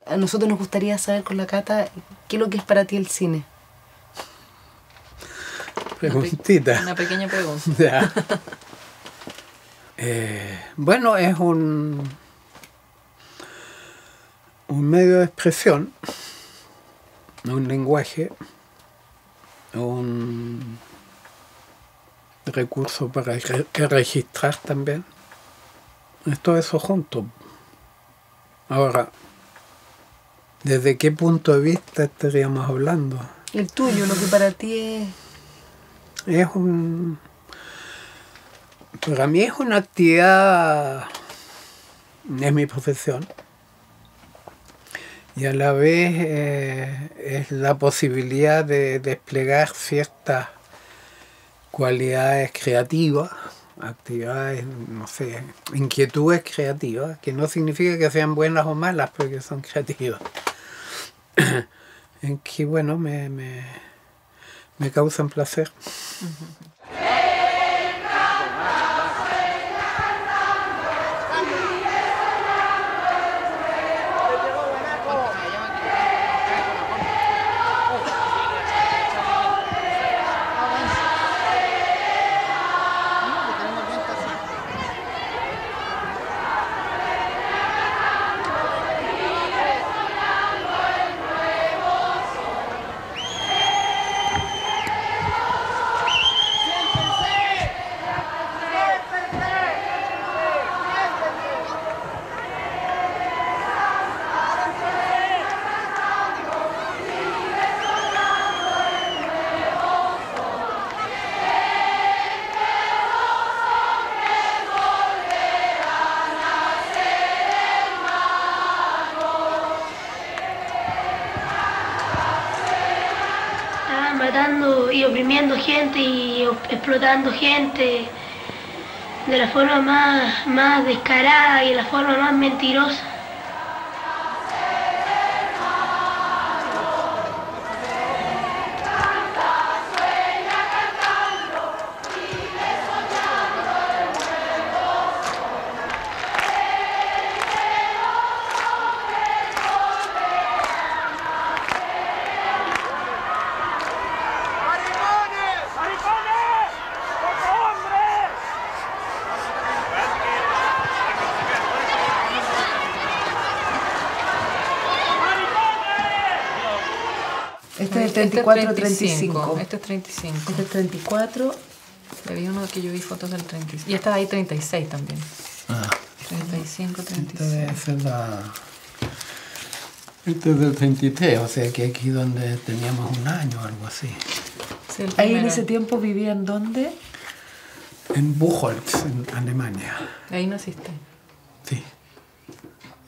A nosotros nos gustaría saber con la Cata qué es lo que es para ti el cine. Preguntita. Una pequeña pregunta. Ya. Bueno, es un medio de expresión, un lenguaje, un recurso para registrar también. Es todo eso junto. Ahora, ¿desde qué punto de vista estaríamos hablando? El tuyo, lo que para ti es para mí es una actividad, es mi profesión, y a la vez es la posibilidad de desplegar ciertas cualidades creativas, actividades, no sé, inquietudes creativas, que no significa que sean buenas o malas, pero que son creativas. En que, bueno, me causan placer. Matando y oprimiendo gente y explotando gente de la forma más descarada y de la forma más mentirosa. Este es el 34-35. Este es 35. Este es 34. Había uno que yo vi fotos del 36. Y estaba ahí 36 también. 35, 36. Este es del 33, o sea que aquí donde teníamos un año o algo así. Sí, ahí en ese tiempo vivían ¿dónde? En Buchholz, en Alemania. Ahí naciste. Sí.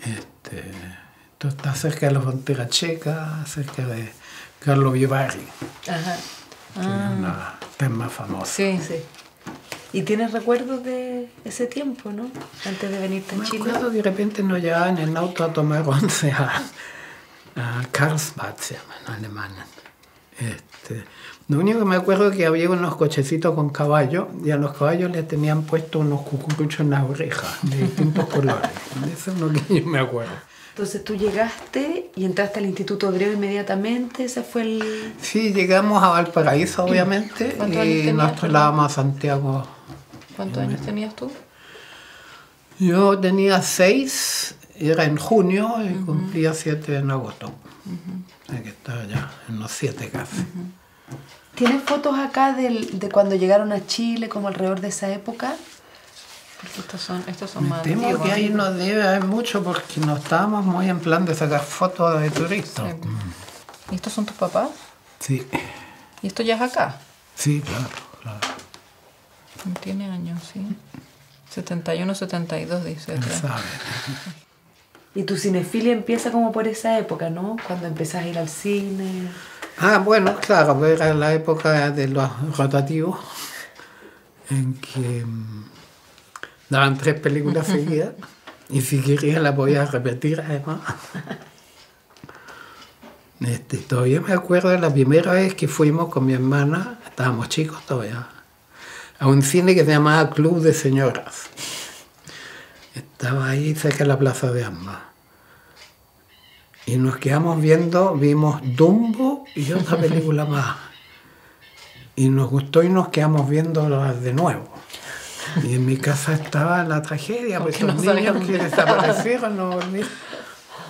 Esto está cerca de la frontera checa, cerca de Karlovy Vary. Ajá. Que es una tema famosa. Sí, sí. ¿Y tienes recuerdos de ese tiempo, no? Antes de venirte a Chile. Me acuerdo que de repente nos llevaban en auto a tomar once a Karlsbad, se llama en alemán. Lo único que me acuerdo es que había unos cochecitos con caballos y a los caballos les tenían puesto unos cucuruchos en las orejas de distintos colores. Eso es lo que yo me acuerdo. Entonces tú llegaste y entraste al Instituto Obrero inmediatamente, ese fue el... Sí, llegamos a Valparaíso obviamente y nos trasladamos a Santiago. ¿Cuántos años tenías tú? Yo tenía 6, era en junio y cumplía 7 en agosto. Hay que estar ya en los 7 casi. ¿Tienes fotos acá de cuando llegaron a Chile, como alrededor de esa época? Porque estos son más temo antiguos. Que ahí no debe haber mucho porque no estábamos muy en plan de sacar fotos de turistas. Sí. ¿Y estos son tus papás? Sí. ¿Y esto ya es acá? Sí, claro, claro. Tiene años, sí. 71, 72 dice. Y tu cinefilia empieza como por esa época, ¿no? Cuando empezás a ir al cine. Ah, bueno, claro, era la época de los rotativos en que daban 3 películas seguidas y si querías la podías repetir además. Todavía me acuerdo de la primera vez que fuimos con mi hermana, estábamos chicos todavía, a un cine que se llamaba Club de Señoras. Estaba ahí cerca de la Plaza de Armas. Y nos quedamos viendo, vimos Dumbo y otra película más. Y nos gustó y nos quedamos viéndolas de nuevo. Y en mi casa estaba la tragedia, porque los niños que desaparecieron no volvieron.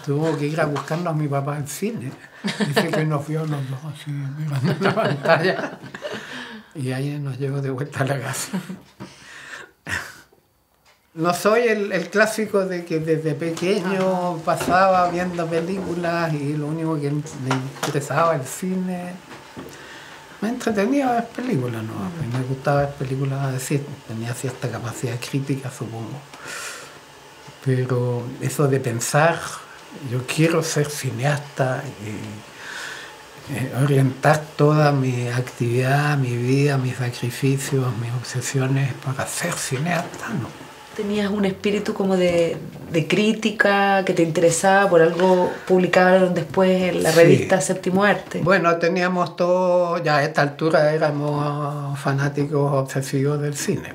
Tuvo que ir a buscarnos a mi papá al cine. Dice que nos vio los dos así mirando la pantalla. Y ahí nos llevó de vuelta a la casa. No soy el clásico de que desde pequeño pasaba viendo películas y lo único que me interesaba el cine. Me entretenía ver películas, ¿no? Me gustaba ver películas de cine. Tenía cierta capacidad crítica, supongo. Pero eso de pensar, yo quiero ser cineasta y orientar toda mi actividad, mi vida, mis sacrificios, mis obsesiones para ser cineasta, ¿no? ¿Tenías un espíritu como de crítica que te interesaba por algo publicado después en la revista Séptimo Arte? Bueno, teníamos todo, ya a esta altura éramos fanáticos obsesivos del cine.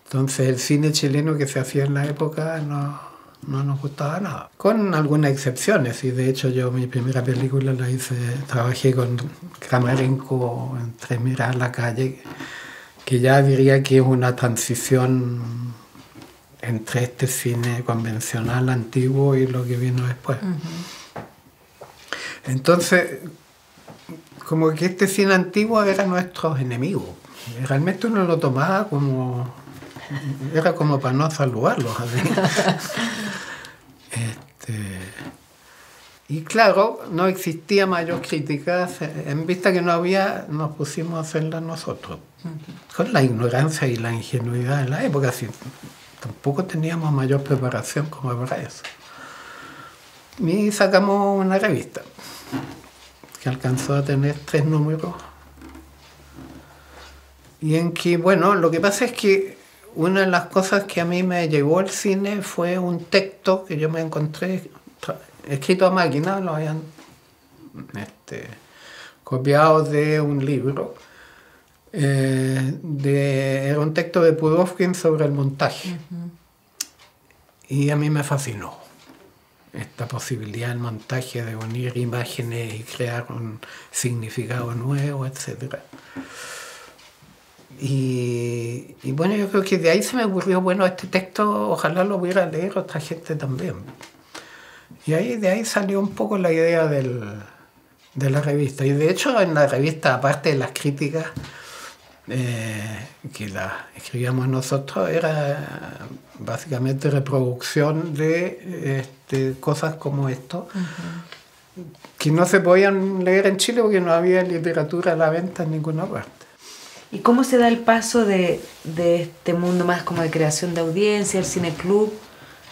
Entonces el cine chileno que se hacía en la época no nos gustaba nada. Con algunas excepciones, y de hecho yo mi primera película la hice, trabajé con Kramarenko en Tres Miradas a la calle, que ya diría que es una transición entre este cine convencional antiguo y lo que vino después. Entonces, como que este cine antiguo era nuestro enemigo. Realmente uno lo tomaba como... Era como para no saludarlos. Y claro, no existía mayor crítica. En vista que no había, nos pusimos a hacerla nosotros. Con la ignorancia y la ingenuidad en la época. Tampoco teníamos mayor preparación como para eso. Y sacamos una revista que alcanzó a tener 3 números. Y en que, bueno, lo que pasa es que una de las cosas que a mí me llevó al cine fue un texto que yo me encontré escrito a máquina, lo habían copiado de un libro. Era un texto de Pudovkin sobre el montaje. Y a mí me fascinó esta posibilidad del montaje de unir imágenes y crear un significado nuevo, etc. Y bueno, yo creo que de ahí se me ocurrió, bueno, este texto ojalá lo pudiera leer otra gente también. Y de ahí salió un poco la idea de la revista. Y de hecho en la revista, aparte de las críticas, que la escribíamos nosotros, era básicamente reproducción de cosas como esto, que no se podían leer en Chile porque no había literatura a la venta en ninguna parte. ¿Y cómo se da el paso de este mundo más como de creación de audiencia, el cineclub,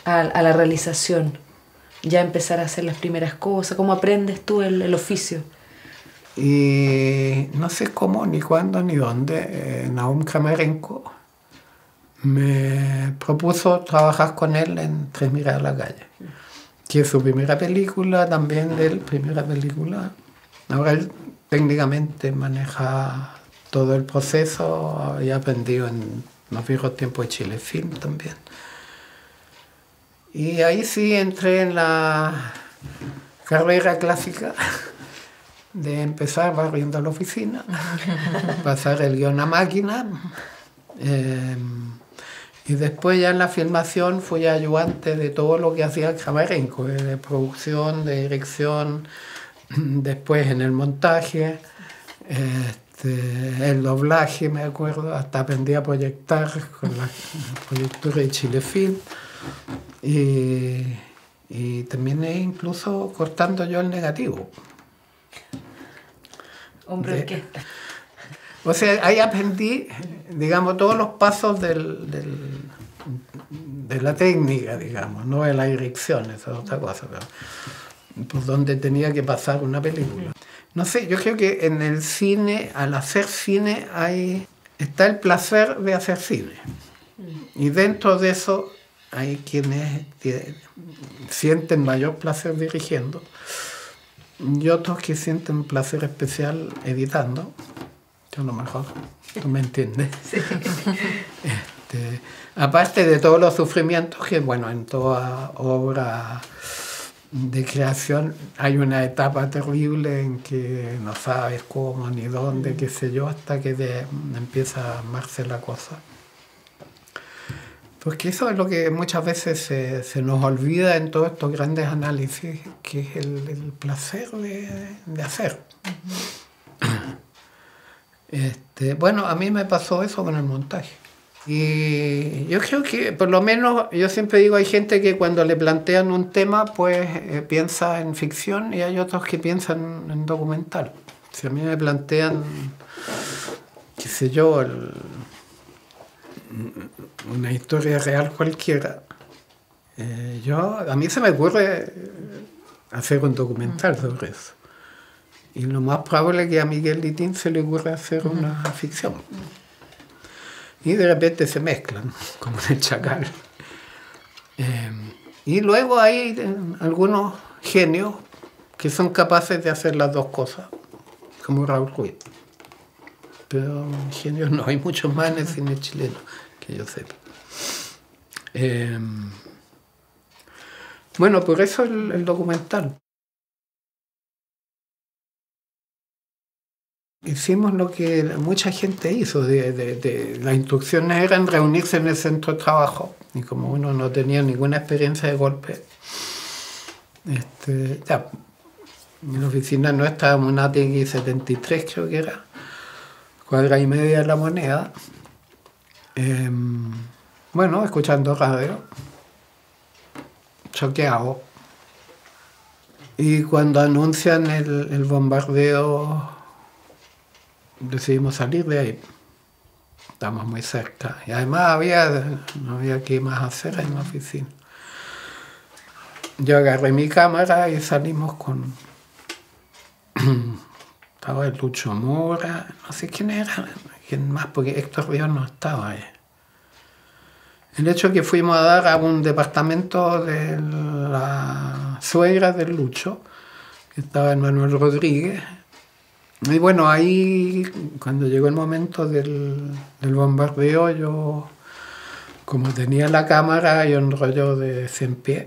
a la realización? Ya empezar a hacer las primeras cosas, ¿cómo aprendes tú el oficio? Y no sé cómo, ni cuándo, ni dónde, Nahum Kramarenko me propuso trabajar con él en Tres Miradas a la calle, que es su primera película, también de él, primera película. Ahora él técnicamente maneja todo el proceso, había aprendido en los viejos tiempos de Chile Film también. Y ahí sí entré en la carrera clásica de empezar barriendo la oficina, pasar el guión a máquina, y después ya en la filmación fui ayudante de todo lo que hacía Kramarenko, de producción, de dirección, después en el montaje, el doblaje, me acuerdo, hasta aprendí a proyectar con la proyectura de Chile Film, y terminé incluso cortando yo el negativo. Hombre orquesta. O sea, ahí aprendí, digamos, todos los pasos de la técnica, digamos, no de la dirección, esa es otra cosa, pero por donde tenía que pasar una película. No sé, yo creo que en el cine, al hacer cine, está el placer de hacer cine. Y dentro de eso hay quienes sienten mayor placer dirigiendo y otros que sienten placer especial editando. Yo a lo mejor, tú me entiendes. Sí. Aparte de todos los sufrimientos que, bueno, en toda obra de creación hay una etapa terrible en que no sabes cómo ni dónde, qué sé yo, hasta que empieza a armarse la cosa. Porque eso es lo que muchas veces se nos olvida en todos estos grandes análisis, que es el placer de hacer. Bueno, a mí me pasó eso con el montaje. Y yo creo que, por lo menos, yo siempre digo, hay gente que cuando le plantean un tema, pues piensa en ficción, y hay otros que piensan en documental. Si a mí me plantean, qué sé yo, una historia real cualquiera, a mí se me ocurre hacer un documental sobre eso. Y lo más probable es que a Miguel Litín se le ocurra hacer una ficción. Y de repente se mezclan, como en el Chacal. Y luego hay algunos genios que son capaces de hacer las dos cosas, como Raúl Ruiz. Pero genios no, hay muchos más en el cine chileno, que yo sepa. Bueno, por eso el documental. Hicimos lo que mucha gente hizo. Las instrucciones eran reunirse en el centro de trabajo. Y como uno no tenía ninguna experiencia de golpe, en la oficina nuestra, una TX 73 creo que era, cuadra y media de La Moneda. Bueno, escuchando radio, choqueado. Y cuando anuncian el bombardeo, decidimos salir de ahí. Estamos muy cerca. Y además no había qué más hacer en la oficina. Yo agarré mi cámara y salimos con... Estaba el Lucho Mora, no sé quién era, quién más, porque Héctor Ríos no estaba ahí. El hecho es que fuimos a dar a un departamento de la suegra del Lucho, que estaba en Manuel Rodríguez. Y bueno, ahí, cuando llegó el momento del bombardeo, yo, como tenía la cámara y un rollo de 100 pies,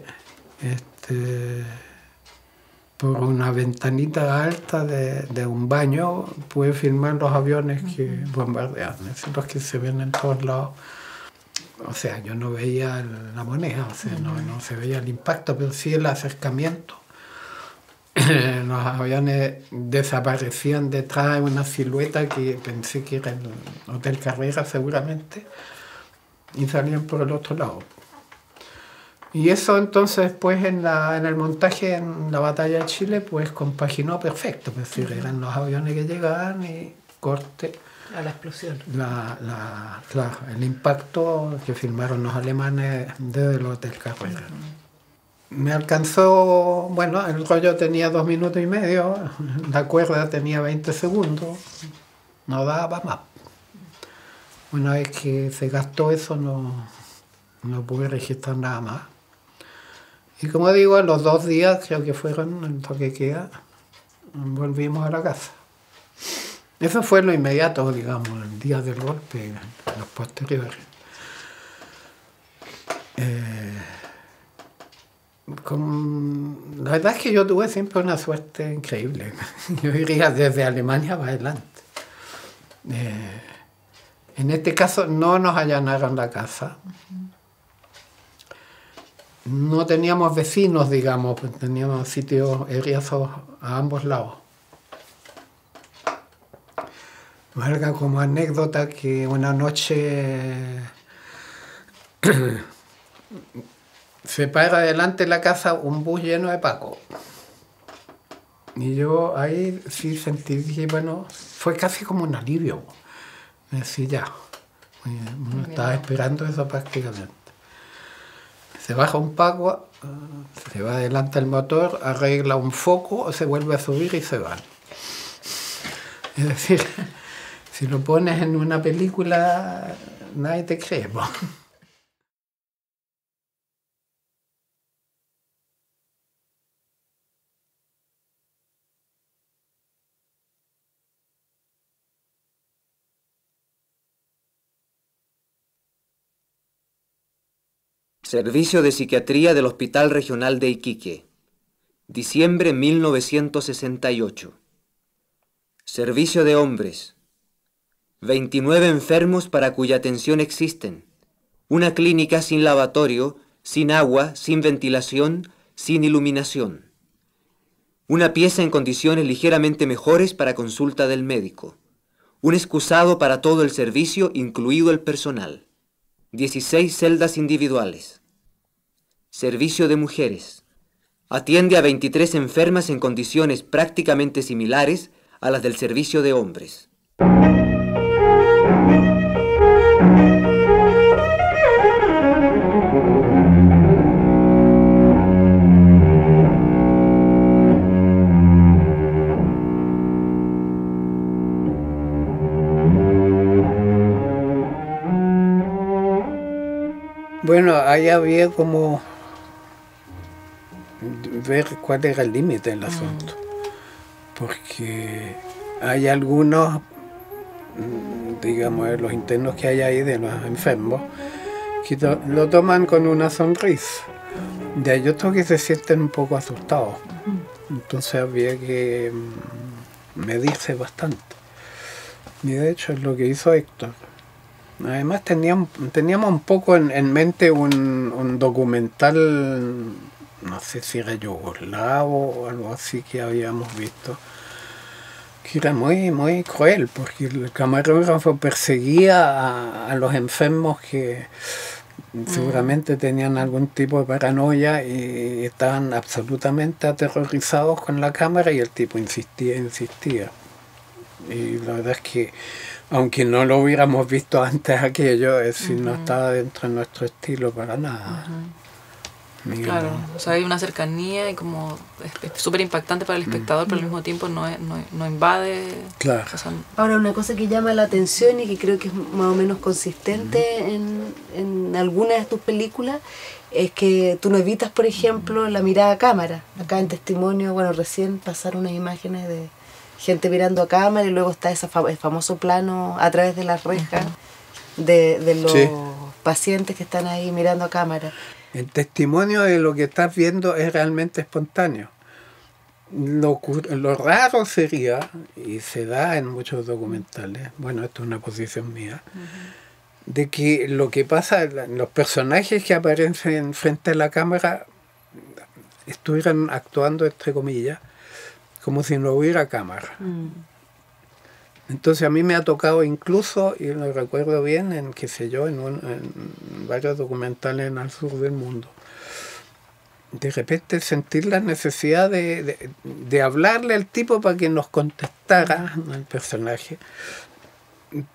por una ventanita alta de un baño, pude filmar los aviones que bombardeaban, los que se ven en todos lados. O sea, yo no veía La Moneda, o sea, no se veía el impacto, pero sí el acercamiento. Los aviones desaparecían detrás de una silueta que pensé que era el Hotel Carrera seguramente, y salían por el otro lado. Y eso entonces pues en el montaje en la batalla de Chile pues compaginó perfecto, es decir, eran los aviones que llegaban y corte. A la explosión. Claro, el impacto que filmaron los alemanes desde el Hotel Carrera. Me alcanzó, bueno, el rollo tenía 2 minutos y medio, la cuerda tenía 20 segundos, no daba más. Una vez que se gastó eso no pude registrar nada más. Y como digo, a los 2 días, creo que fueron el toque queda, volvimos a la casa. Eso fue lo inmediato, digamos, el día del golpe, los posteriores. La verdad es que yo tuve siempre una suerte increíble. Yo iría desde Alemania para adelante. En este caso no nos allanaron la casa. No teníamos vecinos, digamos, pues teníamos sitios eriazos a ambos lados. Valga como anécdota que una noche se para delante de la casa un bus lleno de pacos. Y yo ahí sí sentí, dije, bueno, fue casi como un alivio. Me decía, ya, uno estaba esperando eso prácticamente. Se baja un paco, se va adelante el motor, arregla un foco, se vuelve a subir y se van. Es decir, si lo pones en una película, nadie te cree. ¿No? Servicio de Psiquiatría del Hospital Regional de Iquique. Diciembre 1968. Servicio de hombres. 29 enfermos para cuya atención existen. Una clínica sin lavatorio, sin agua, sin ventilación, sin iluminación. Una pieza en condiciones ligeramente mejores para consulta del médico. Un excusado para todo el servicio, incluido el personal. 16 celdas individuales. Servicio de mujeres. Atiende a 23 enfermas en condiciones prácticamente similares a las del servicio de hombres. Bueno, ahí había como ver cuál era el límite del asunto, porque hay algunos, digamos, los internos que hay ahí de los enfermos, que lo toman con una sonrisa, y hay otros que se sienten un poco asustados, entonces había que medirse bastante, y de hecho es lo que hizo Héctor. Además teníamos un poco en mente un documental, no sé si era yugoslavo o algo así que habíamos visto, que era muy, muy cruel, porque el camarógrafo perseguía a los enfermos que seguramente tenían algún tipo de paranoia y estaban absolutamente aterrorizados con la cámara, y el tipo insistía. Y la verdad es que, aunque no lo hubiéramos visto antes aquello, es decir, no estaba dentro de nuestro estilo para nada. Claro, o sea, hay una cercanía y como es súper impactante para el espectador, pero al mismo tiempo no invade. Claro. O sea, Ahora, una cosa que llama la atención y que creo que es más o menos consistente en algunas de tus películas es que tú no evitas, por ejemplo, la mirada a cámara. Acá en Testimonio, bueno, recién pasaron unas imágenes de gente mirando a cámara y luego está el famoso plano a través de las rejas de los pacientes que están ahí mirando a cámara. El testimonio de lo que estás viendo es realmente espontáneo. Lo raro sería, y se da en muchos documentales, bueno, esto es una posición mía, de que lo que pasa, los personajes que aparecen frente a la cámara estuvieran actuando, entre comillas, como si no hubiera cámara. Entonces a mí me ha tocado incluso, y lo recuerdo bien, en qué sé yo, en varios documentales en el sur del mundo, de repente sentir la necesidad de hablarle al tipo para que nos contestara, al personaje,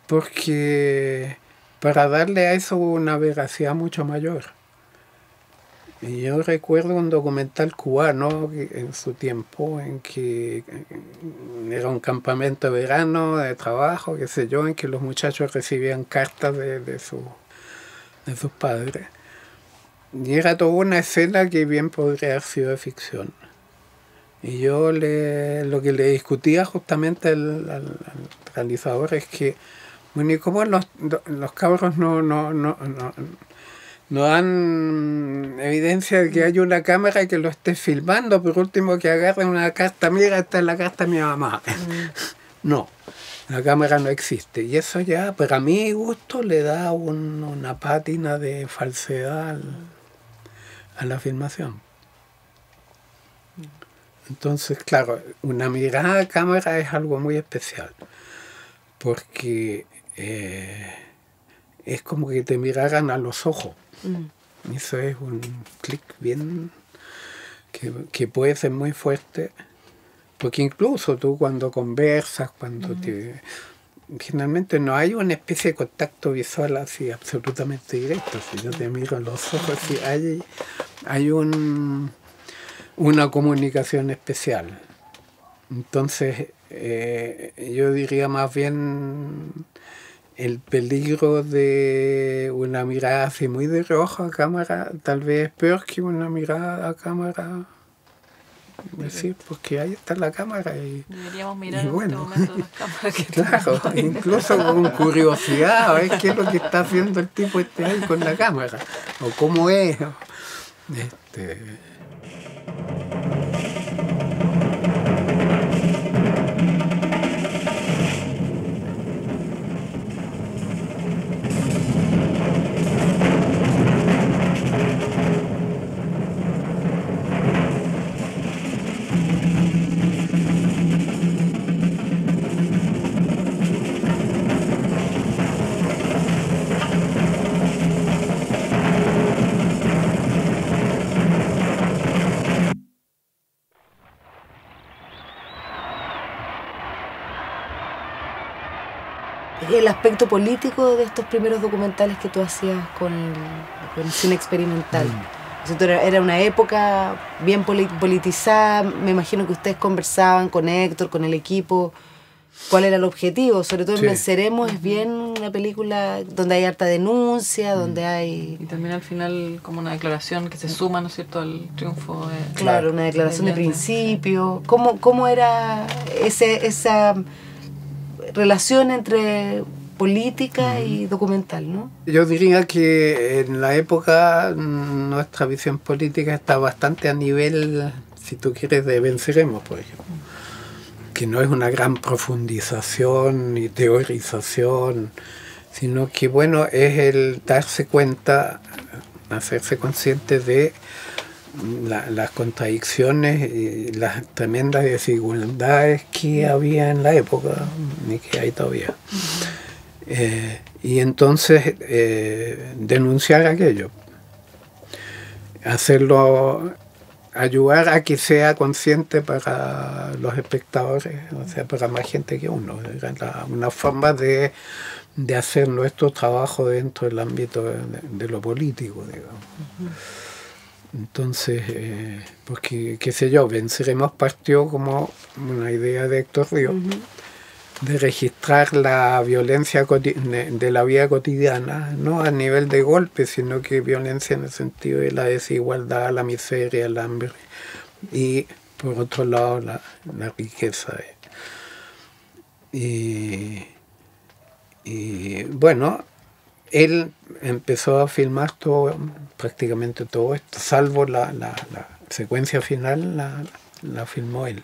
porque para darle a eso una veracidad mucho mayor. Y yo recuerdo un documental cubano en su tiempo, en que era un campamento de verano, de trabajo, qué sé yo, en que los muchachos recibían cartas de sus padres. Y era toda una escena que bien podría haber sido de ficción. Y yo lo que le discutía justamente al realizador es que, bueno, ¿y cómo los cabros no dan evidencia de que hay una cámara que lo esté filmando? Por último, que agarren una carta, mira, esta es la carta de mi mamá. No, la cámara no existe. Y eso ya, para mi gusto, le da una pátina de falsedad a la filmación. Entonces, claro, una mirada a cámara es algo muy especial, porque es como que te miraran a los ojos. Eso es un clic bien que puede ser muy fuerte, porque incluso tú cuando conversas, finalmente no hay una especie de contacto visual así absolutamente directo. Si yo te miro a los ojos, sí, hay una comunicación especial. Entonces yo diría más bien el peligro de una mirada así muy de reojo a cámara tal vez es peor que una mirada a cámara. Decir, porque ahí está la cámara y deberíamos mirar bueno, en este momento las cámaras que claro, incluso con curiosidad a ver qué es lo que está haciendo el tipo ahí con la cámara, o cómo es. el aspecto político de estos primeros documentales que tú hacías con el cine experimental. Era una época bien politizada, me imagino que ustedes conversaban con Héctor, con el equipo, cuál era el objetivo, sobre todo en Venceremos es bien una película donde hay harta denuncia, donde hay... Y también al final como una declaración que se suma, ¿no es cierto?, al triunfo de... Claro, una declaración de principio. ¿Cómo era esa relación entre política y documental, ¿no? Yo diría que en la época nuestra visión política está bastante a nivel, si tú quieres, de Venceremos, por ejemplo. Que no es una gran profundización ni teorización, sino que, bueno, es el darse cuenta, hacerse consciente de las contradicciones y las tremendas desigualdades que había en la época y que hay todavía. Y entonces denunciar aquello, hacerlo, ayudar a que sea consciente para los espectadores, o sea, para más gente que uno. Era una forma de hacer nuestro trabajo dentro del ámbito de lo político, digamos. Entonces, porque, qué sé yo, Venceremos partió como una idea de Héctor Ríos, de registrar la violencia de la vida cotidiana, no a nivel de golpe, sino que violencia en el sentido de la desigualdad, la miseria, el hambre, y por otro lado la riqueza. Y bueno, él empezó a filmar prácticamente todo esto, salvo la secuencia final, la filmó él.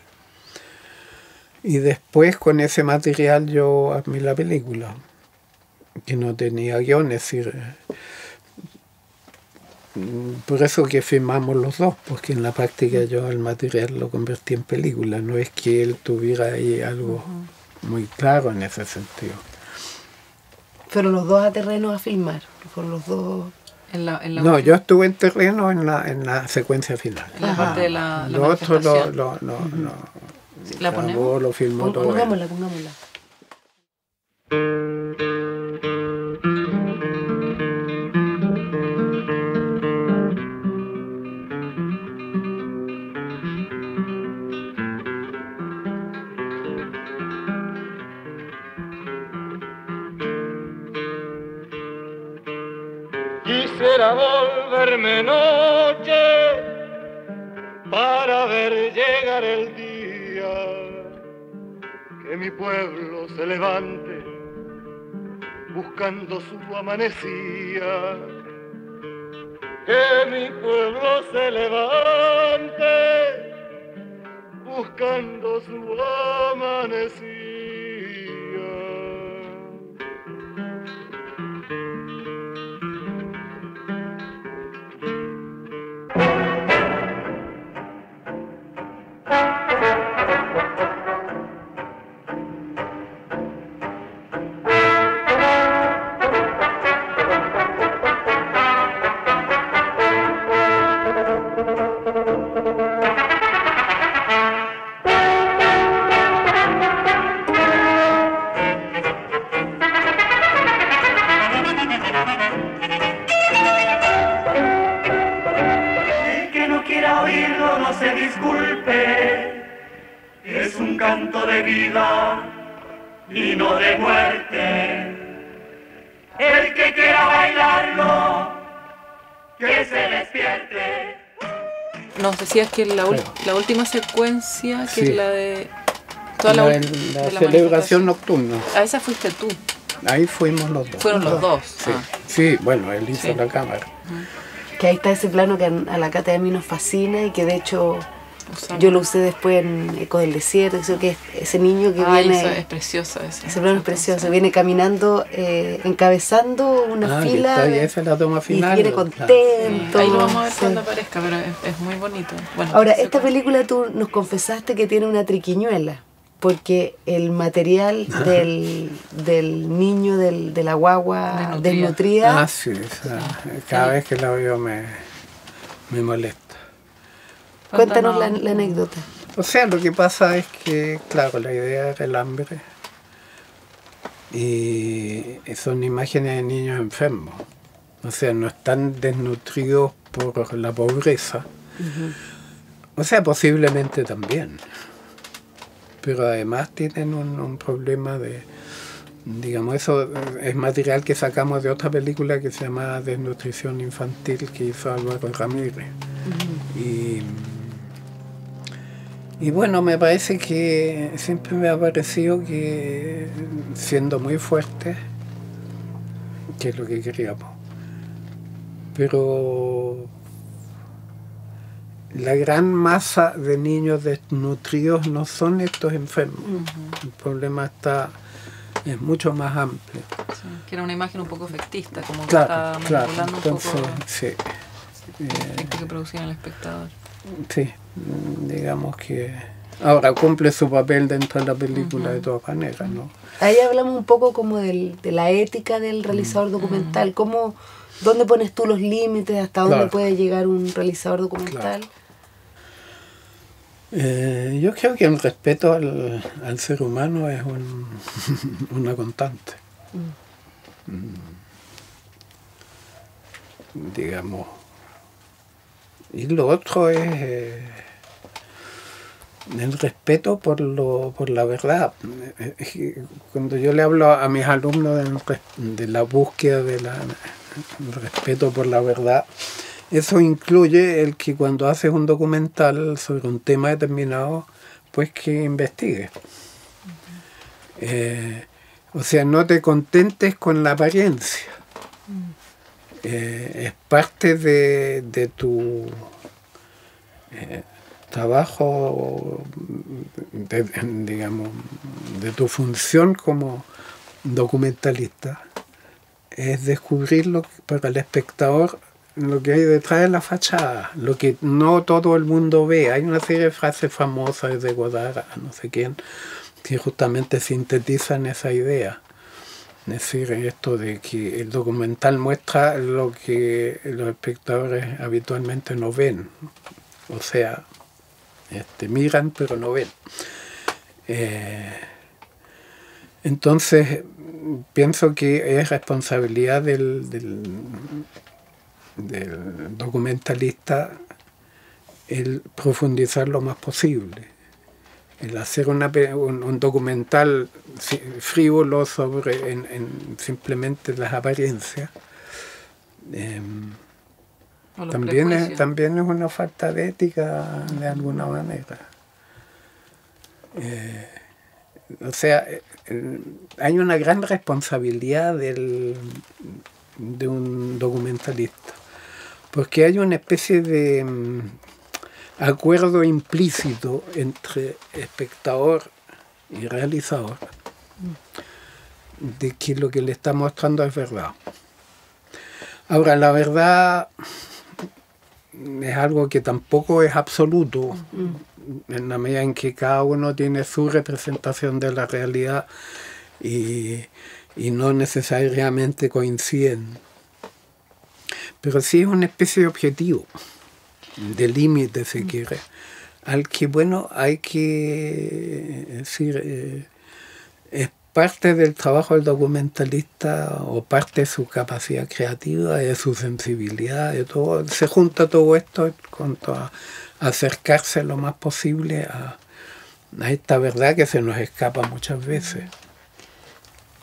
Y después con ese material yo armé la película, que no tenía guión, es decir, por eso que filmamos los dos, porque en la práctica yo el material lo convertí en película, no es que él tuviera ahí algo muy claro en ese sentido. Fueron los dos a terreno a filmar, fueron los dos... No, yo estuve en terreno en la secuencia final. En la parte de la lo otro ¿La ponemos? lo filmó todo. Pongámosla. Quisiera volverme noche para ver llegar el día, que mi pueblo se levante buscando su amanecía, que mi pueblo se levante buscando su amanecía. Y no de muerte. El que quiera bailarlo, que se despierte. Nos decías que la última secuencia, que es la de toda la celebración nocturna. A esa fuiste tú. Ahí fuimos los dos. Fueron los dos. Sí, sí, bueno, él hizo la cámara. Que ahí está ese plano que a la Cata y a mí nos fascina y que de hecho yo lo usé después en Eco del Desierto, creo que es ese niño que viene... Eso es precioso. Ese plano es precioso, viene caminando, encabezando una fila. Esa es la toma final. Y viene contento. Sí. Ahí lo vamos a ver cuando aparezca, pero es muy bonito. Bueno, ahora, esta película tú nos confesaste que tiene una triquiñuela, porque el material del niño, de la guagua desnutrida... sí, cada vez que la veo me molesta. Cuéntanos la anécdota. O sea, lo que pasa es que, claro, la idea era el hambre. y son imágenes de niños enfermos. O sea, no están desnutridos por la pobreza. O sea, posiblemente también. Pero además tienen un problema de... Digamos, eso es material que sacamos de otra película que se llama Desnutrición Infantil, que hizo Álvaro Ramírez. Y bueno, me parece que siempre me ha parecido que, siendo muy fuerte, que es lo que queríamos, pero la gran masa de niños desnutridos no son estos enfermos. El problema es mucho más amplio. Sí, que era una imagen un poco efectista, como que Claro, está manipulando entonces, un poco sí. el efecto que producía en el espectador. Sí, digamos que ahora cumple su papel dentro de la película de todas maneras, ¿no? Ahí hablamos un poco como de la ética del realizador documental. ¿Dónde pones tú los límites? ¿Hasta dónde puede llegar un realizador documental? Yo creo que el respeto al ser humano es una constante. Digamos. Y lo otro es el respeto por la verdad. Cuando yo le hablo a mis alumnos de la búsqueda del respeto por la verdad, eso incluye el que cuando haces un documental sobre un tema determinado, pues que investigues. O sea, no te contentes con la apariencia. Es parte de tu trabajo, digamos, de tu función como documentalista, es descubrir para el espectador lo que hay detrás de la fachada, lo que no todo el mundo ve. Hay una serie de frases famosas de Godard, no sé quién, que justamente sintetizan esa idea. Es decir, esto de que el documental muestra lo que los espectadores habitualmente no ven. O sea, miran pero no ven. Entonces, pienso que es responsabilidad del documentalista el profundizar lo más posible, el hacer un documental frívolo sobre simplemente las apariencias. También es una falta de ética de alguna manera. O sea, hay una gran responsabilidad de un documentalista, porque hay una especie de acuerdo implícito entre espectador y realizador de que lo que le está mostrando es verdad. Ahora, la verdad es algo que tampoco es absoluto, en la medida en que cada uno tiene su representación de la realidad y no necesariamente coinciden. Pero sí es una especie de objetivo, de límite, si quiere, al que, bueno, hay que decir, es parte del trabajo del documentalista o parte de su capacidad creativa, de su sensibilidad, de todo. Se junta todo esto en cuanto a acercarse lo más posible a esta verdad que se nos escapa muchas veces.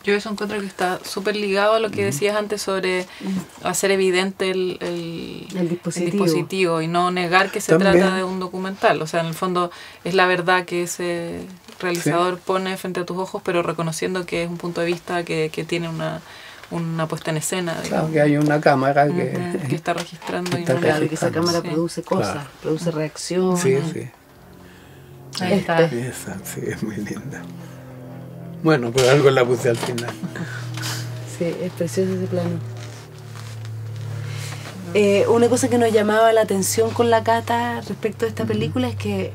Yo eso encuentro que está súper ligado a lo que decías antes sobre hacer evidente el dispositivo y no negar que se También trata de un documental. O sea, en el fondo es la verdad que ese realizador pone frente a tus ojos, pero reconociendo que es un punto de vista que tiene una puesta en escena. Claro, digamos. que hay una cámara que está registrando. Claro, que esa cámara produce cosas, produce reacciones. Sí, sí. Ahí está. Esa, sí, es muy linda. Bueno, por algo la puse al final. Sí, es precioso ese plano. Una cosa que nos llamaba la atención con la Cata respecto a esta película es que,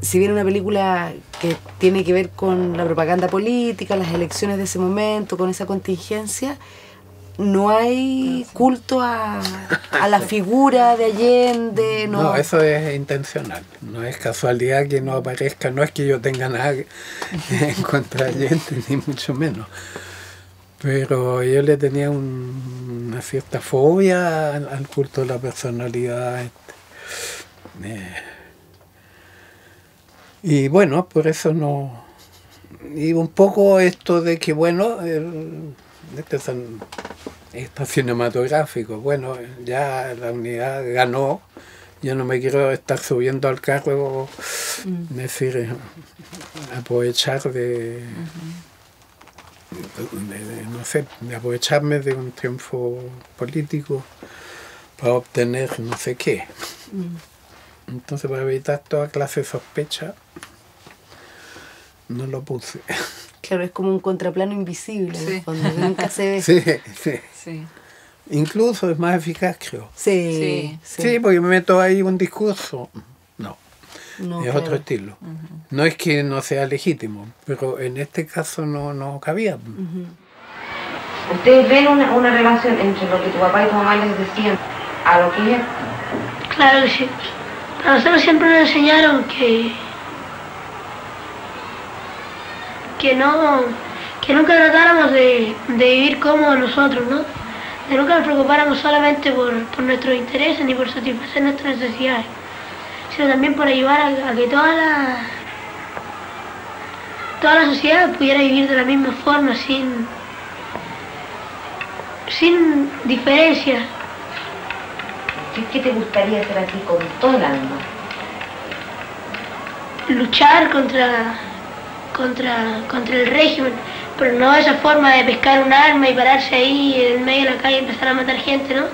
si bien una película que tiene que ver con la propaganda política, las elecciones de ese momento, con esa contingencia, no hay culto a la figura de Allende. No, eso es intencional. No es casualidad que no aparezca. No es que yo tenga nada en contra de Allende, ni mucho menos. Pero yo le tenía una cierta fobia al culto de la personalidad. Y bueno, por eso no... Y un poco esto de que, bueno, estos cinematográficos, bueno, ya la unidad ganó, yo no me quiero estar subiendo al carro, es decir, aprovechar no sé, de aprovecharme de un triunfo político para obtener no sé qué. Entonces, para evitar toda clase de sospecha, no lo puse. Claro, es como un contraplano invisible, Sí. en el fondo, que nunca se ve. Sí, sí. Sí. Incluso es más eficaz, creo. Sí, Sí, porque me meto ahí un discurso. No, No, es claro. otro estilo. No es que no sea legítimo, pero en este caso no cabía. ¿Ustedes ven una relación entre lo que tu papá y tu mamá les decían a lo que es? Claro que sí. A nosotros siempre nos enseñaron que nunca tratáramos de vivir cómodos nosotros, ¿no? Que nunca nos preocupáramos solamente por nuestros intereses ni por satisfacer nuestras necesidades, sino también por ayudar a que toda la sociedad pudiera vivir de la misma forma, sin diferencias. ¿Qué te gustaría hacer a ti con todo el alma? Luchar contra el régimen, pero no esa forma de pescar un arma y pararse ahí en medio de la calle y empezar a matar gente, ¿no?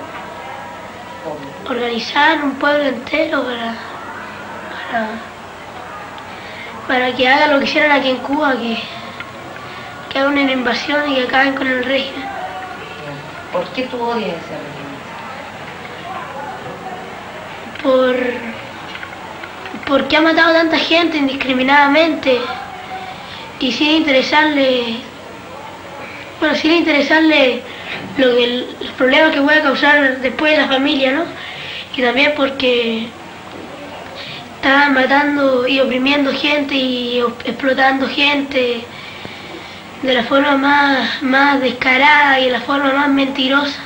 Organizar un pueblo entero para que haga lo que hicieron aquí en Cuba, que hagan una invasión y que acaben con el régimen. ¿Por qué tú odias ese régimen? Porque ha matado a tanta gente indiscriminadamente y sin interesarle los problemas que puede causar después de la familia, ¿no? Y también porque está matando y oprimiendo gente y explotando gente de la forma más descarada y de la forma más mentirosa.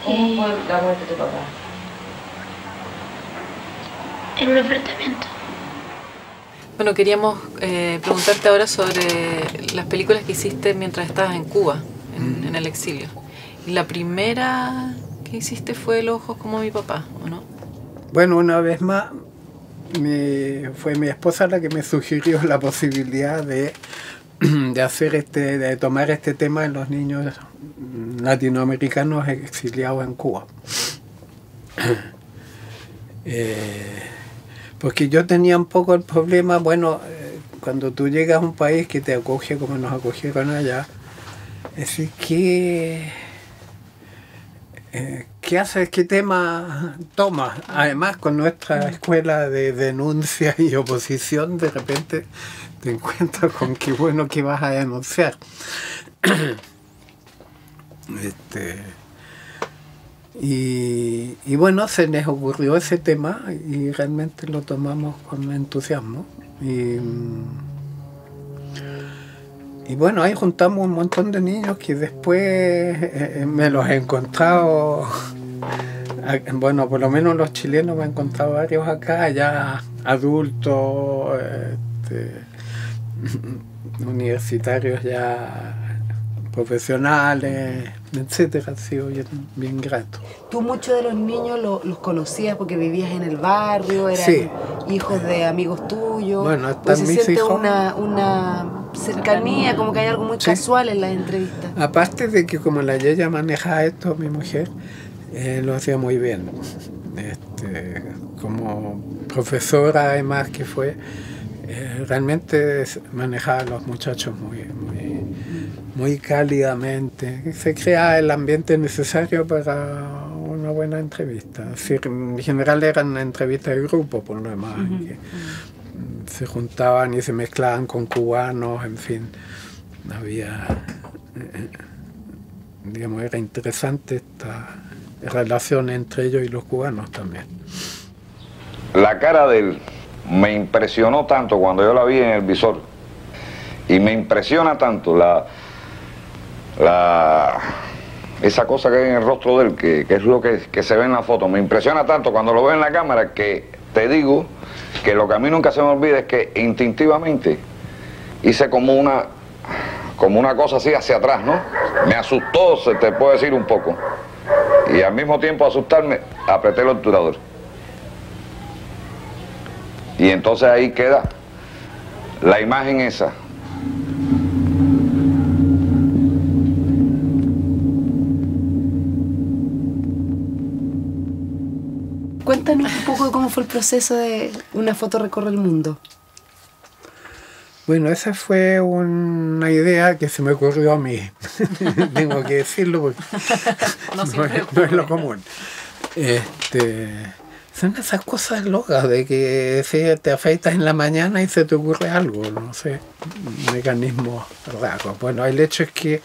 ¿Cómo fue la muerte de tu papá? En un enfrentamiento. Bueno, queríamos preguntarte ahora sobre las películas que hiciste mientras estabas en Cuba, en el exilio. Y la primera que hiciste fue Los ojos como mi papá, ¿o no? Bueno, una vez más, fue mi esposa la que me sugirió la posibilidad de hacer de tomar este tema en los niños latinoamericanos exiliados en Cuba. Porque yo tenía un poco el problema, bueno, cuando tú llegas a un país que te acoge como nos acogieron allá, es decir, ¿qué haces? ¿Qué tema tomas? Además, con nuestra escuela de denuncia y oposición, de repente te encuentras con qué bueno que vas a denunciar. Y bueno, se nos ocurrió ese tema y realmente lo tomamos con entusiasmo. Y bueno, ahí juntamos un montón de niños que después me los he encontrado, bueno, por lo menos los chilenos me he encontrado varios acá, ya adultos, universitarios ya profesionales, etcétera. Ha sido bien grato. ¿Tú muchos de los niños los conocías porque vivías en el barrio? ¿Eran Sí. hijos de amigos tuyos? Bueno, están pues se mis siente hijos. una cercanía, como que hay algo muy Sí. casual en las entrevistas. Aparte de que como la Yeya manejaba esto, mi mujer, lo hacía muy bien. Como profesora además que fue, realmente manejaba a los muchachos muy cálidamente. Se crea el ambiente necesario para una buena entrevista. Es decir, en general eran entrevistas de grupo, por lo demás, que se juntaban y se mezclaban con cubanos, en fin. Había, digamos, era interesante esta relación entre ellos y los cubanos también. La cara de él me impresionó tanto cuando yo la vi en el visor, y me impresiona tanto esa cosa que hay en el rostro de él, que es lo que se ve en la foto. Me impresiona tanto cuando lo veo en la cámara que te digo que lo que a mí nunca se me olvida es que instintivamente hice como una cosa así hacia atrás, ¿no? Me asustó, se te puede decir un poco. Y al mismo tiempo asustarme, apreté el obturador. Y entonces ahí queda la imagen esa. Cuéntanos un poco de cómo fue el proceso de Una foto recorre el mundo. Bueno, esa fue una idea que se me ocurrió a mí. Tengo que decirlo porque no es lo común. Son esas cosas locas de que si te afeitas en la mañana y se te ocurre algo, no sé, un mecanismo raro. Bueno, el hecho es que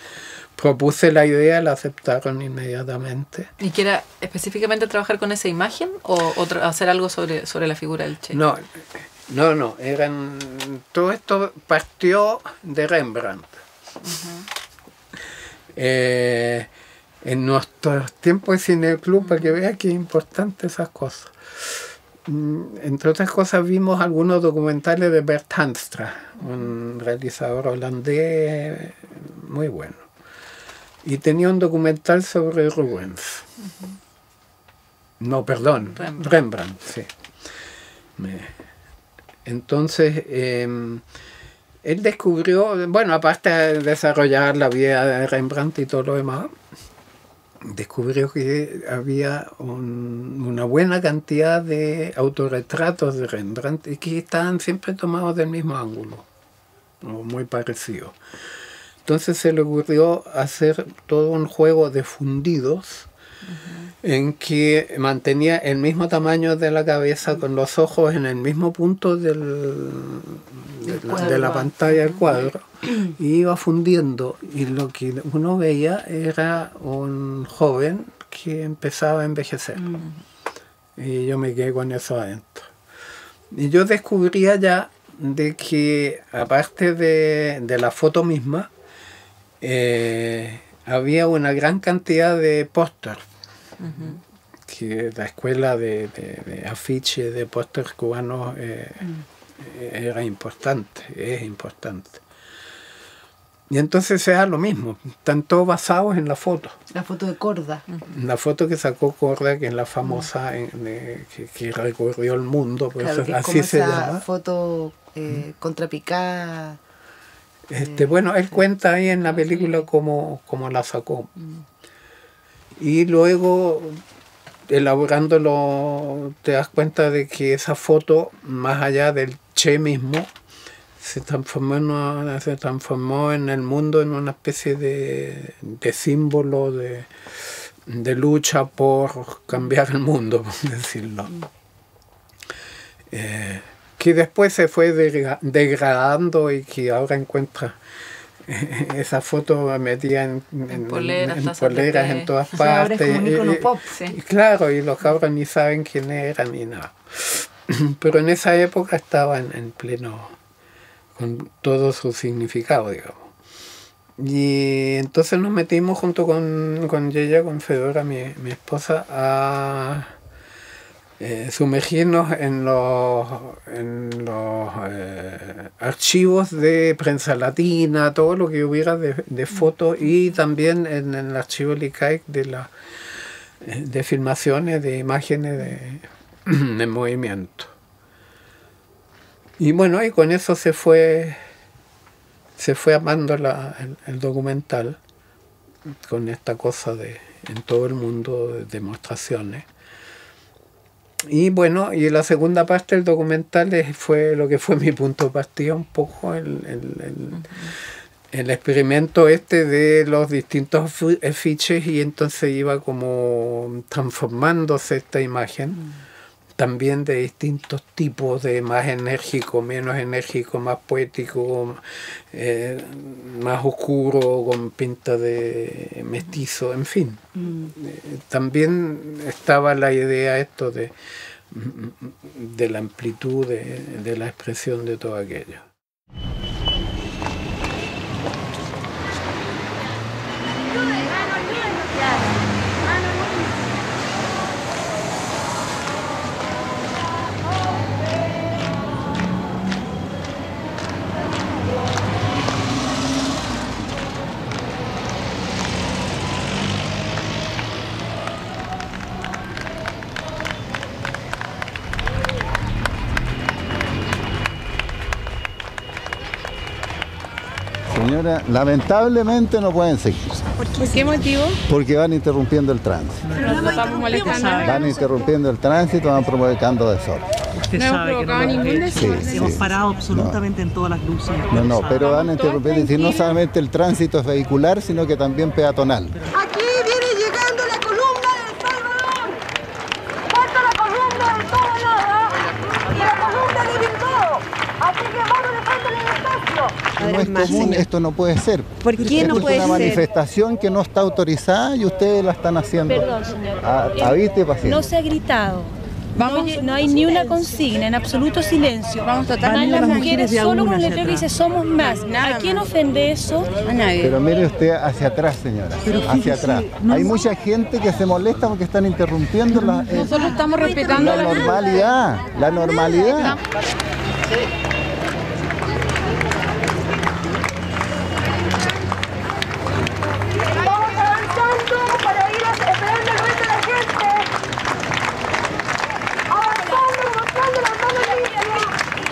propuse la idea, la aceptaron inmediatamente. ¿Y que era específicamente trabajar con esa imagen o hacer algo sobre la figura del Che? No, todo esto partió de Rembrandt. En nuestros tiempos de Cineclub, para que veas que es importante esas cosas. Entre otras cosas vimos algunos documentales de Bert Hanstra, un realizador holandés muy bueno. Y tenía un documental sobre Rubens. No, perdón, Rembrandt, sí. Entonces, él descubrió, bueno, aparte de desarrollar la vida de Rembrandt y todo lo demás, descubrió que había una buena cantidad de autorretratos de Rembrandt y que estaban siempre tomados del mismo ángulo, o muy parecidos. Entonces se le ocurrió hacer todo un juego de fundidos en que mantenía el mismo tamaño de la cabeza con los ojos en el mismo punto de la pantalla del cuadro y iba fundiendo, y lo que uno veía era un joven que empezaba a envejecer. Y yo me quedé con eso adentro. Y yo descubría ya de que aparte de la foto misma, había una gran cantidad de póster, que la escuela de afiches de póster cubanos era importante, es importante. Y entonces se da lo mismo, están todos basados en la foto. La foto de Korda. La foto que sacó Korda, que es la famosa que recorrió el mundo, por claro, eso que así se llama. Esa foto contrapicada. Bueno, él cuenta ahí en la película cómo la sacó. Y luego, elaborándolo, te das cuenta de que esa foto, más allá del Che mismo, se transformó en el mundo en una especie de símbolo de lucha por cambiar el mundo, por decirlo. Que después se fue degradando y que ahora encuentra esa foto metida en poleras en todas partes. Ahora es como un ícono pop, sí. Claro, y los cabros ni saben quién era ni nada. Pero en esa época estaba en pleno, con todo su significado, digamos. Y entonces nos metimos junto con Yeya, con Fedora, mi esposa, a sumergirnos en los archivos de Prensa Latina, todo lo que hubiera de fotos, y también en el archivo LICAIC de filmaciones, de imágenes de movimiento. Y bueno, y con eso se fue armando el documental, con esta cosa en todo el mundo de demostraciones. Y bueno, y la segunda parte del documental fue lo que fue mi punto de partida, un poco el experimento de los distintos afiches, y entonces iba como transformándose esta imagen, también de distintos tipos, de más enérgico, menos enérgico, más poético, más oscuro, con pinta de mestizo, en fin. También estaba la idea de la amplitud de la expresión de todo aquello. Señora, lamentablemente no pueden seguir. ¿Por qué motivo? Porque van interrumpiendo el tránsito. Pero nos estamos molestando. Van interrumpiendo el tránsito, van provocando desorden. No hemos provocado ningún desorden. Sí, hemos parado absolutamente en todas las luces. No, pero van interrumpiendo, es decir, no solamente el tránsito es vehicular, sino que también peatonal. Aquí viene llegando la columna del Salvador. Falta la columna de toda nada y la columna de Bilbao. Así que vamos dejando el espacio. No es común, esto no puede ser. ¿Por qué no puede ser? Es una manifestación que no está autorizada y ustedes la están haciendo. Perdón, señor. Habite paciencia. No se ha gritado. No hay ni una consigna, en absoluto silencio. Vamos totalmente. Van las mujeres solo con un letrero que dice somos más. ¿A quién ofende eso? A nadie. Pero mire usted hacia atrás, señora. Hacia atrás. Hay mucha gente que se molesta porque están interrumpiendo la... Nosotros estamos respetando la normalidad. La normalidad.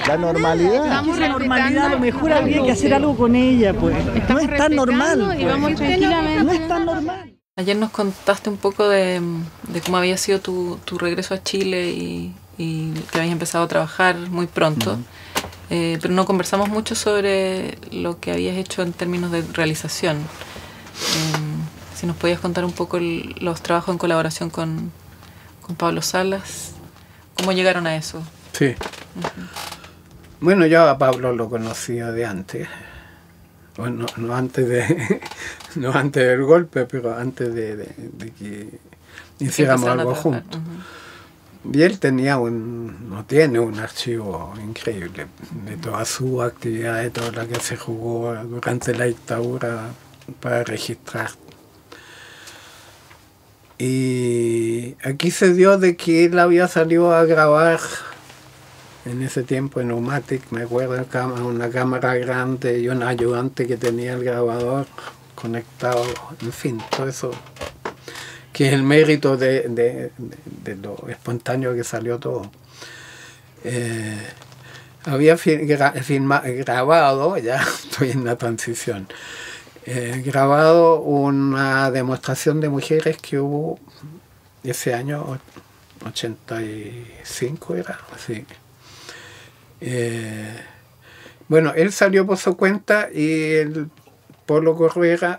La normalidad. La normalidad, a lo mejor habría que hacer algo con ella, pues. No es tan normal. No es tan normal. Ayer nos contaste un poco de cómo había sido tu regreso a Chile y que habías empezado a trabajar muy pronto. Pero no conversamos mucho sobre lo que habías hecho en términos de realización. Si nos podías contar un poco los trabajos en colaboración con Pablo Salas, ¿cómo llegaron a eso? Sí. Bueno, yo a Pablo lo conocía de antes. Bueno, no antes del golpe, pero antes de que hiciéramos algo juntos. Y él tiene un archivo increíble de toda su actividad, de toda la que se jugó durante la dictadura para registrar. Y aquí se dio de que él había salido a grabar en ese tiempo en Umatic, me acuerdo, una cámara grande y un ayudante que tenía el grabador conectado, en fin, todo eso, que es el mérito de lo espontáneo que salió todo. Había grabado, ya estoy en la transición, grabado una demostración de mujeres que hubo ese año 85 era, sí. Bueno, él salió por su cuenta y el Polo Correa,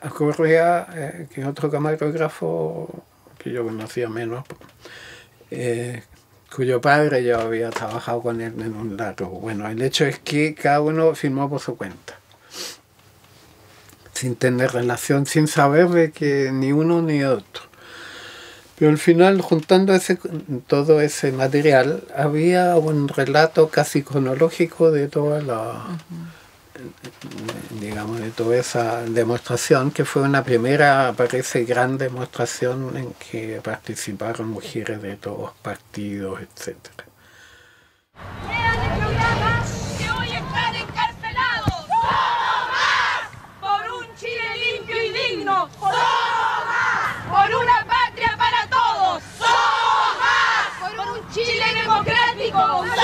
que es otro camarógrafo que yo conocía menos, cuyo padre yo había trabajado con él en un largo. Bueno, el hecho es que cada uno filmó por su cuenta, sin tener relación, sin saber de que ni uno ni otro. Pero al final, juntando todo ese material, había un relato casi cronológico de toda digamos, de toda esa demostración, que fue una primera, parece, gran demostración en que participaron mujeres de todos partidos, etc. Que hoy están encarcelados. ¡Somos más! Por un Chile limpio y digno. ¡Somos más! Por una patria para todos. ¡Somos más! Por un Chile democrático. ¡Somos más!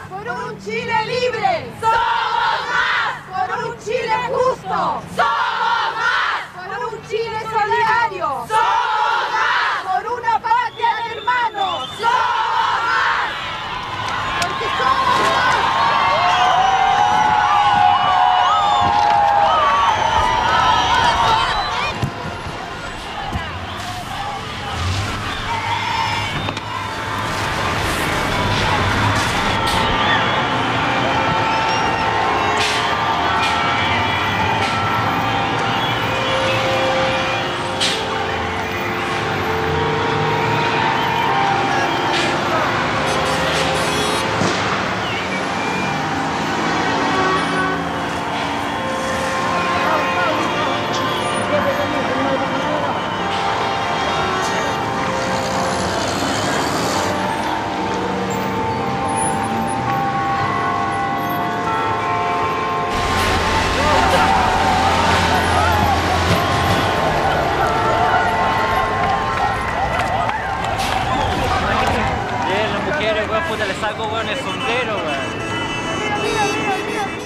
Por un Chile libre. ¡Somos más! Por un Chile justo. ¡Somos más! Por un Chile solidario. ¡Somos más! Por una patria de hermanos. ¡Somos más!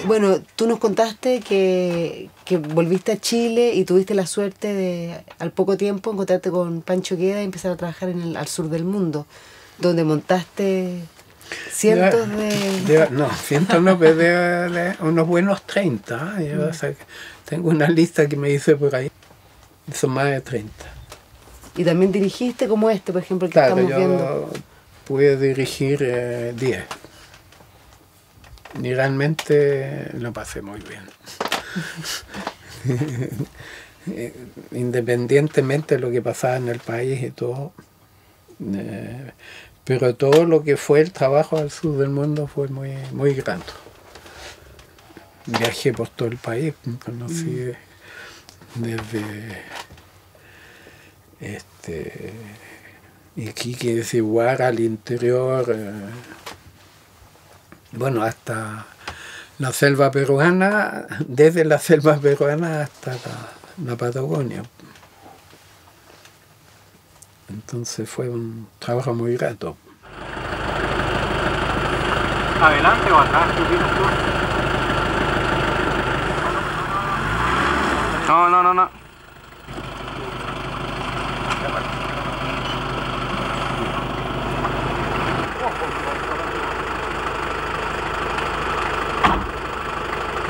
Bueno, tú nos contaste que volviste a Chile y tuviste la suerte de, al poco tiempo, encontrarte con Pancho Queda y empezar a trabajar al sur del mundo, donde montaste cientos de... No, cientos no, pero de unos buenos 30. Yo, o sea, tengo una lista que me hice por ahí, son más de 30. Y también dirigiste como por ejemplo, que claro, estamos viendo. Pude dirigir 10. Y realmente lo pasé muy bien. Independientemente de lo que pasaba en el país y todo. Pero todo lo que fue el trabajo al sur del mundo fue muy, muy grato. Viajé por todo el país, conocí desde Iquique, Ciguara, al interior, bueno, hasta la selva peruana, desde la selva peruana hasta la Patagonia. Entonces fue un trabajo muy grato. ¿Adelante o atrás? ¿Qué opinas tú? No.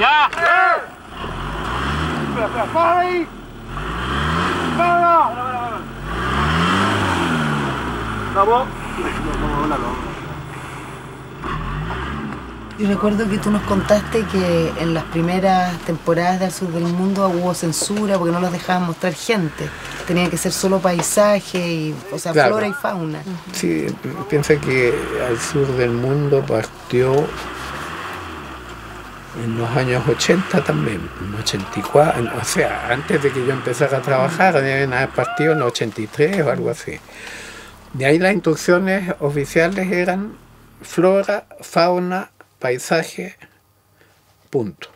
¡Ya! Espera, ¡para ahí! ¡Para! ¿Vamos? Yo recuerdo que tú nos contaste que en las primeras temporadas de Al Sur del Mundo hubo censura porque no los dejaban mostrar gente. Tenía que ser solo paisaje, y, o sea, claro, flora y fauna. Sí, piensa que Al Sur del Mundo partió en los años 80 también, en 84, o sea, antes de que yo empezara a trabajar, deben haber partido en 83 o algo así. De ahí las instrucciones oficiales eran flora, fauna, paisaje, punto.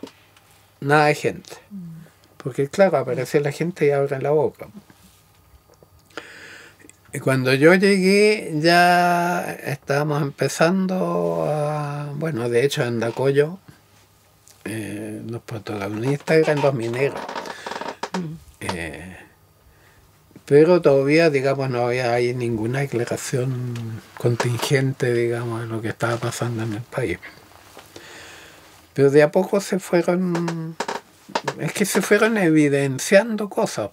Nada de gente. Porque claro, aparece la gente y abre la boca. Y cuando yo llegué ya estábamos empezando a... Bueno, de hecho en Dacoyo los protagonistas eran los mineros. Pero todavía, digamos, no había ahí ninguna declaración contingente, digamos, de lo que estaba pasando en el país. Pero de a poco se fueron evidenciando cosas.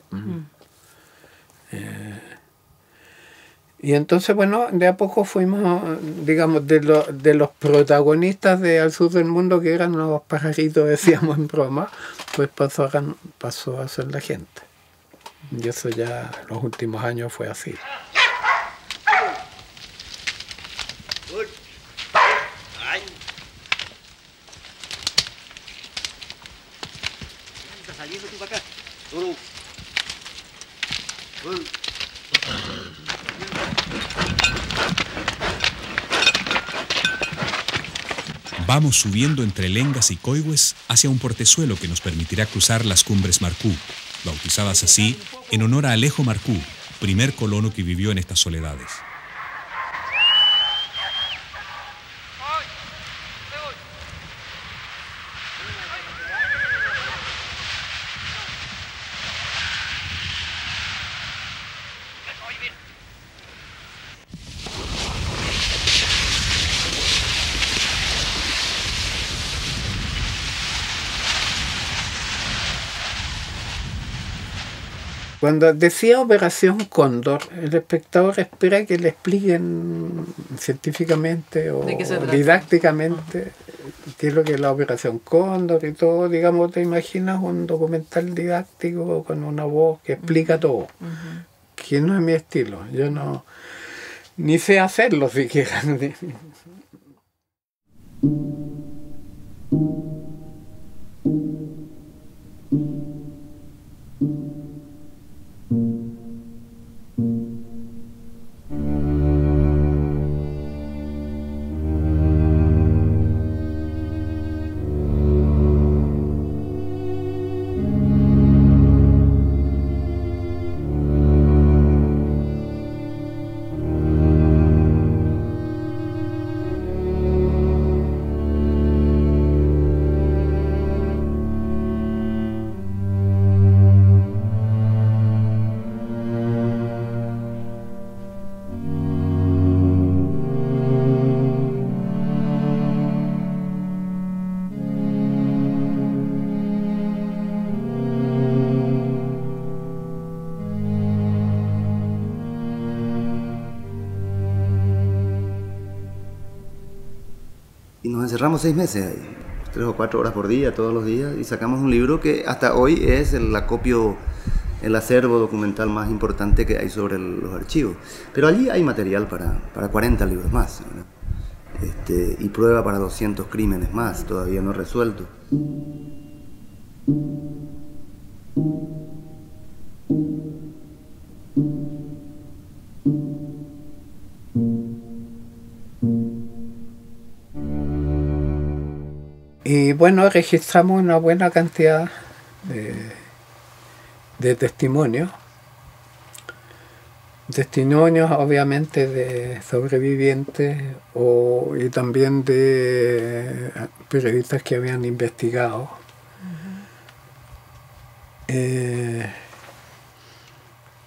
Y entonces, bueno, de a poco fuimos, digamos, de los protagonistas de Al Sur del Mundo, que eran los pajaritos, decíamos en broma, pues pasó a ser la gente. Y eso ya los últimos años fue así. Vamos subiendo entre Lengas y Coihues hacia un portezuelo que nos permitirá cruzar las cumbres Marcú, bautizadas así en honor a Alejo Marcú, primer colono que vivió en estas soledades. Cuando decía Operación Cóndor, el espectador espera que le expliquen científicamente o didácticamente qué es lo que es la Operación Cóndor y todo. Digamos, te imaginas un documental didáctico con una voz que explica todo, que no es mi estilo. Yo no, ni sé hacerlo siquiera. encerramos 6 meses ahí, 3 o 4 horas por día, todos los días, y sacamos un libro que hasta hoy es el acopio, el acervo documental más importante que hay sobre los archivos. Pero allí hay material para 40 libros más, ¿no? Y prueba para 200 crímenes más, todavía no resueltos. Y bueno, registramos una buena cantidad de testimonios. Testimonios obviamente de sobrevivientes y también de periodistas que habían investigado.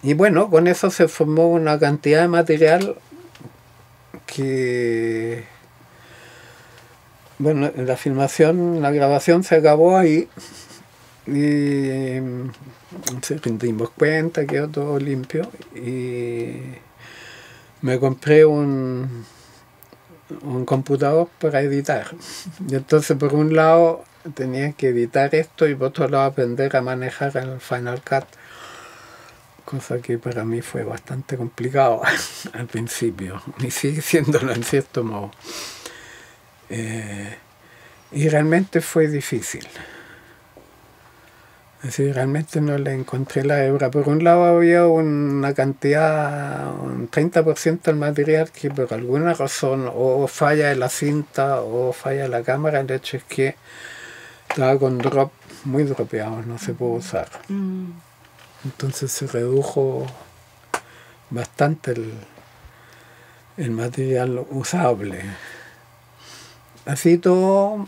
Y bueno, con eso se formó una cantidad de material que, bueno, la filmación, la grabación se acabó ahí y nos dimos cuenta, quedó todo limpio y me compré un computador para editar. Y entonces por un lado tenía que editar esto y por otro lado aprender a manejar el Final Cut, cosa que para mí fue bastante complicado al principio, y sigue siéndolo en cierto modo. Y realmente fue difícil. Es decir, realmente no le encontré la hebra. Por un lado había una cantidad, un 30% del material que por alguna razón o falla en la cinta o falla en la cámara. El hecho es que estaba con drop muy dropeado, no se pudo usar. Entonces se redujo bastante el material usable. Así todo,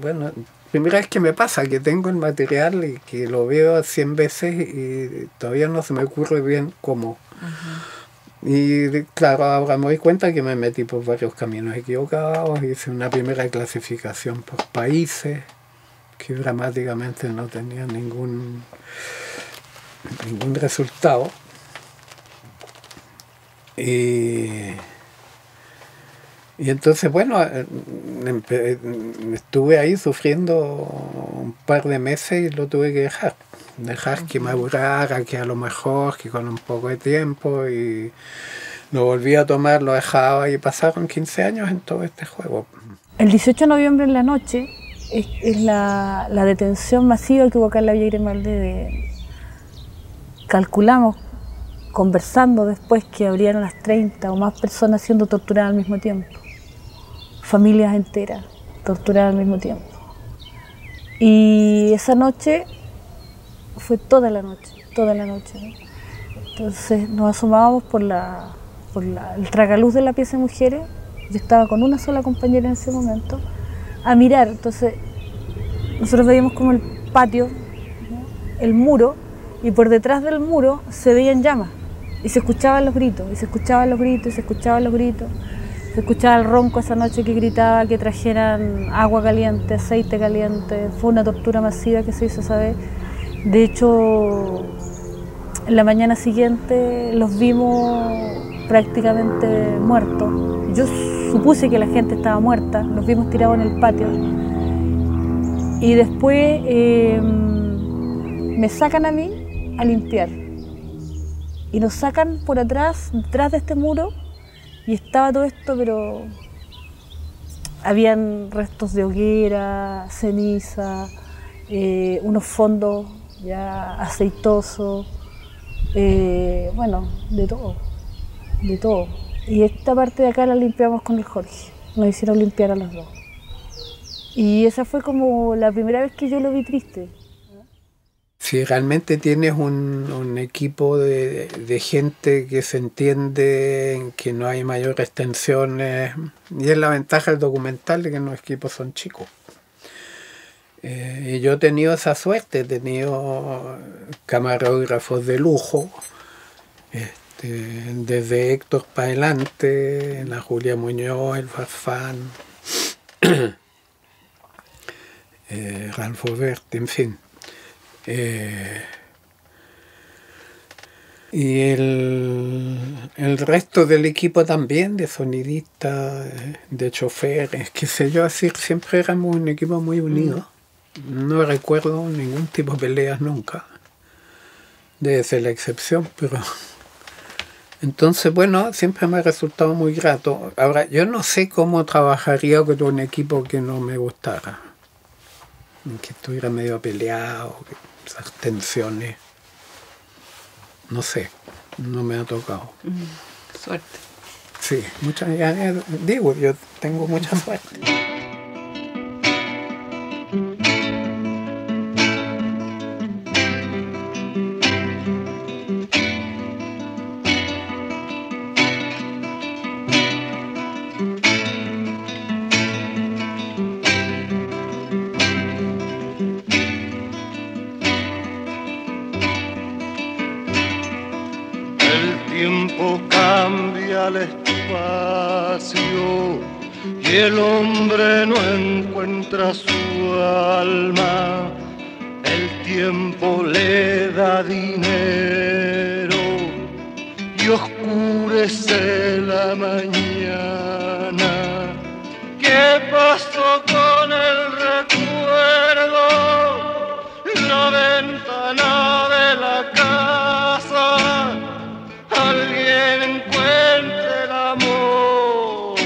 bueno, primera vez que me pasa que tengo el material y que lo veo 100 veces y todavía no se me ocurre bien cómo. Y claro, ahora me doy cuenta que me metí por varios caminos equivocados, hice una primera clasificación por países, que dramáticamente no tenía ningún resultado. Y entonces, bueno, estuve ahí sufriendo un par de meses y lo tuve que dejar que madurara, que a lo mejor, que con un poco de tiempo, y lo volví a tomar, lo dejaba y pasaron 15 años en todo este juego. El 18 de noviembre en la noche es la detención masiva que hubo acá en la Villa Grimaldi. Calculamos, conversando después, que habrían unas 30 o más personas siendo torturadas al mismo tiempo. Familias enteras torturadas al mismo tiempo. Y esa noche fue toda la noche, ¿no? Entonces nos asomábamos por el tragaluz de la pieza de mujeres. Yo estaba con una sola compañera en ese momento a mirar. Entonces nosotros veíamos como el patio, ¿no? El muro, y por detrás del muro se veían llamas y se escuchaban los gritos, y se escuchaban los gritos, y se escuchaban los gritos. Se escuchaba el ronco esa noche que gritaba que trajeran agua caliente, aceite caliente. Fue una tortura masiva que se hizo esa vez. De hecho, en la mañana siguiente los vimos prácticamente muertos. Yo supuse que la gente estaba muerta, los vimos tirados en el patio. Y después me sacan a mí a limpiar. Y nos sacan por atrás, detrás de este muro, y estaba todo esto, pero habían restos de hoguera, ceniza, unos fondos ya aceitosos, bueno, de todo. Y esta parte de acá la limpiamos con el Jorge, nos hicieron limpiar a los dos. Y esa fue como la primera vez que yo lo vi triste. Si realmente tienes un equipo de gente que se entiende, que no hay mayores tensiones, y es la ventaja del documental de que los equipos son chicos. Y yo he tenido esa suerte, he tenido camarógrafos de lujo, desde Héctor para adelante, la Julia Muñoz, el Farfán, Ralph Berti, en fin. Y el resto del equipo también, de sonidistas, de choferes, qué sé yo, así siempre éramos un equipo muy unido. No recuerdo ningún tipo de peleas nunca. Debe ser la excepción, pero... Entonces, bueno, siempre me ha resultado muy grato. Ahora, yo no sé cómo trabajaría con un equipo que no me gustara. Que estuviera medio peleado, esas tensiones. No sé, no me ha tocado. Suerte. Sí, digo, yo tengo mucha suerte. Al espacio y el hombre no encuentra su alma, el tiempo le da dinero y oscurece la mañana. ¿Qué pasó con el recuerdo? La ventana de la casa, alguien encuentra el amor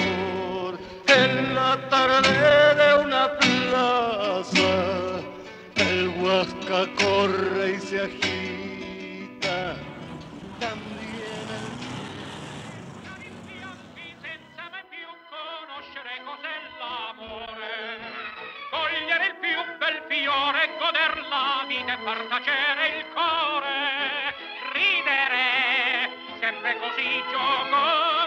en la tarde de una plaza. El Huasca corre y se agita, también senza più conoscere cos'è l'amore, cogliere il più bel fiore, goder la vita e far tacere il cuore, ridere sempre così giocoso.